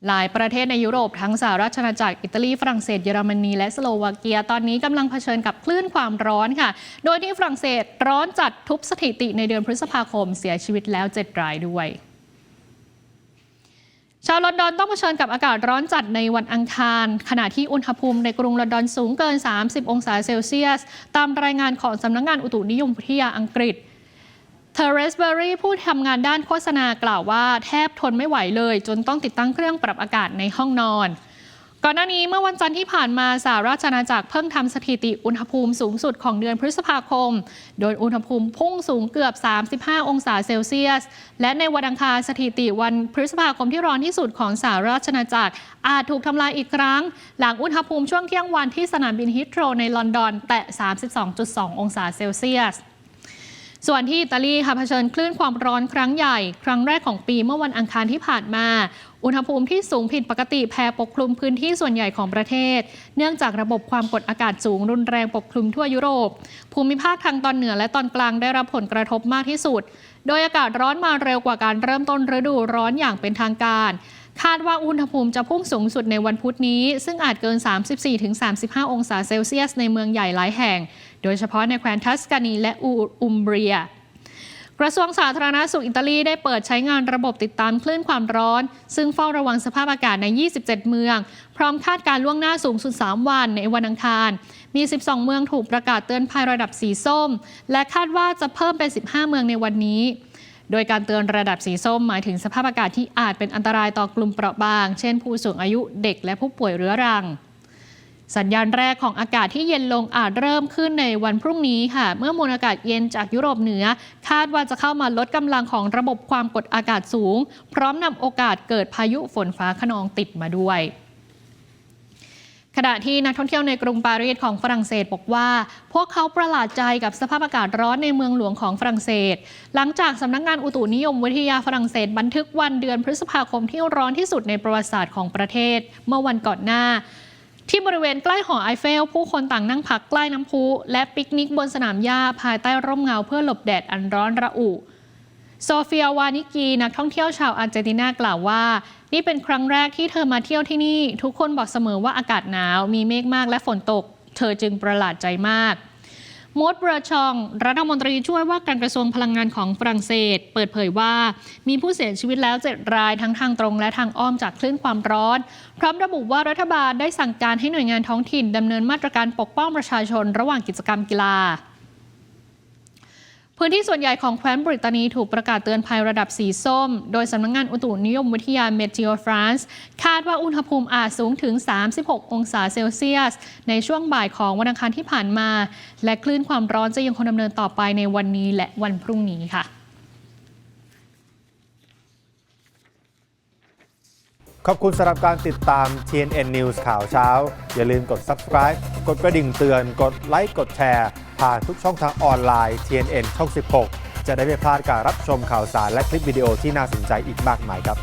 หลายประเทศในยุโรปทั้งสหราชอาณาจักรอิตาลีฝรั่งเศสเยอรมนีและสโลวาเกียตอนนี้กำลังเผชิญกับคลื่นความร้อนค่ะโดยที่ฝรั่งเศสร้อนจัดทุบสถิติในเดือนพฤษภาคมเสียชีวิตแล้ว7 รายด้วยชาวลอนดอนต้องเผชิญกับอากาศร้อนจัดในวันอังคารขณะที่อุณหภูมิในกรุงลอนดอนสูงเกิน30 องศาเซลเซียสตามรายงานของสำนักงานอุตุนิยมวิทยาอังกฤษเทเรสเบอรี่ผู้ทำงานด้านโฆษณากล่าวว่าแทบทนไม่ไหวเลยจนต้องติดตั้งเครื่องปรับอากาศในห้องนอนก่อนหน้านี้เมื่อวันจันทร์ที่ผ่านมาสหราชอาณาจักรเพิ่งทำสถิติอุณหภูมิสูงสุดของเดือนพฤษภาคมโดยอุณหภูมิพุ่งสูงเกือบ35 องศาเซลเซียสและในวันอังคารสถิติวันพฤษภาคมที่ร้อนที่สุดของสหราชอาณาจักรอาจถูกทำลายอีกครั้งหลังอุณหภูมิช่วงเที่ยงวันที่สนามบินฮีทโธรในลอนดอนแตะ 32.2 องศาเซลเซียสส่วนที่อิตาลีค่ะเผชิญคลื่นความร้อนครั้งใหญ่ครั้งแรกของปีเมื่อวันอังคารที่ผ่านมาอุณหภูมิที่สูงผิดปกติแผ่ปกคลุมพื้นที่ส่วนใหญ่ของประเทศเนื่องจากระบบความกดอากาศสูงรุนแรงปกคลุมทั่วยุโรปภูมิภาคทางตอนเหนือและตอนกลางได้รับผลกระทบมากที่สุดโดยอากาศร้อนมาเร็วกว่าการเริ่มต้นฤดูร้อนอย่างเป็นทางการคาดว่าอุณหภูมิจะพุ่งสูงสุดในวันพุธนี้ซึ่งอาจเกิน 34-35 องศาเซลเซียสในเมืองใหญ่หลายแห่งโดยเฉพาะในแคว้นทัสกานีและอุมเบรียกระทรวงสาธารณสุขอิตาลีได้เปิดใช้งานระบบติดตามคลื่นความร้อนซึ่งเฝ้าระวังสภาพอากาศใน 27 เมืองพร้อมคาดการล่วงหน้าสูงสุด 3 วันในวันอังคารมี 12 เมืองถูกประกาศเตือนภัยระดับสีส้มและคาดว่าจะเพิ่มเป็น 15 เมืองในวันนี้โดยการเตือนระดับสีส้มหมายถึงสภาพอากาศที่อาจเป็นอันตรายต่อกลุ่มเปราะบางเช่นผู้สูงอายุเด็กและผู้ป่วยเรื้อรังสัญญาณแรกของอากาศที่เย็นลงอาจเริ่มขึ้นในวันพรุ่งนี้ค่ะเมื่อมวลอากาศเย็นจากยุโรปเหนือคาดว่าจะเข้ามาลดกำลังของระบบความกดอากาศสูงพร้อมนำโอกาสเกิดพายุฝนฟ้าคะนองติดมาด้วยขณะที่นักท่องเที่ยวในกรุงปารีสของฝรั่งเศสบอกว่าพวกเขาประหลาดใจกับสภาพอากาศร้อนในเมืองหลวงของฝรั่งเศสหลังจากสำนักงานอุตุนิยมวิทยาฝรั่งเศสบันทึกวันเดือนพฤษภาคมที่ร้อนที่สุดในประวัติศาสตร์ของประเทศเมื่อวันก่อนหน้าที่บริเวณใกล้หอไอเฟลผู้คนต่างนั่งพักใกล้น้ำพุและปิกนิกบนสนามหญ้าภายใต้ร่มเงาเพื่อหลบแดดอันร้อนระอุโซเฟียวานิกีนักท่องเที่ยวชาวอาร์เจนตินากล่าวว่านี่เป็นครั้งแรกที่เธอมาเที่ยวที่นี่ทุกคนบอกเสมอว่าอากาศหนาวมีเมฆมากและฝนตกเธอจึงประหลาดใจมากมดเบรชองรัฐมนตรีช่วยว่าการกระทรวงพลังงานของฝรั่งเศสเปิดเผยว่ามีผู้เสียชีวิตแล้ว7 รายทั้งทางตรงและทางอ้อมจากคลื่นความร้อนพร้อมระบุว่ารัฐบาลได้สั่งการให้หน่วยงานท้องถิ่นดำเนินมาตรการปกป้องประชาชนระหว่างกิจกรรมกีฬาพื้นที่ส่วนใหญ่ของแคว้นบริตานีถูกประกาศเตือนภัยระดับสีส้มโดยสำนักงานอุตุนิยมวิทยาเมเทโอฟรานซ์คาดว่าอุณหภูมิอาจสูงถึง 36 องศาเซลเซียสในช่วงบ่ายของวันอังคารที่ผ่านมาและคลื่นความร้อนจะยังคงดำเนินต่อไปในวันนี้และวันพรุ่งนี้ค่ะขอบคุณสำหรับการติดตาม TNN News ข่าวเช้าอย่าลืมกด Subscribe กดกระดิ่งเตือนกดไลค์กดแชร์ผ่านทุกช่องทางออนไลน์ TNN ช่อง 16 จะได้ไม่พลาดการรับชมข่าวสารและคลิปวิดีโอที่น่าสนใจอีกมากมายครับ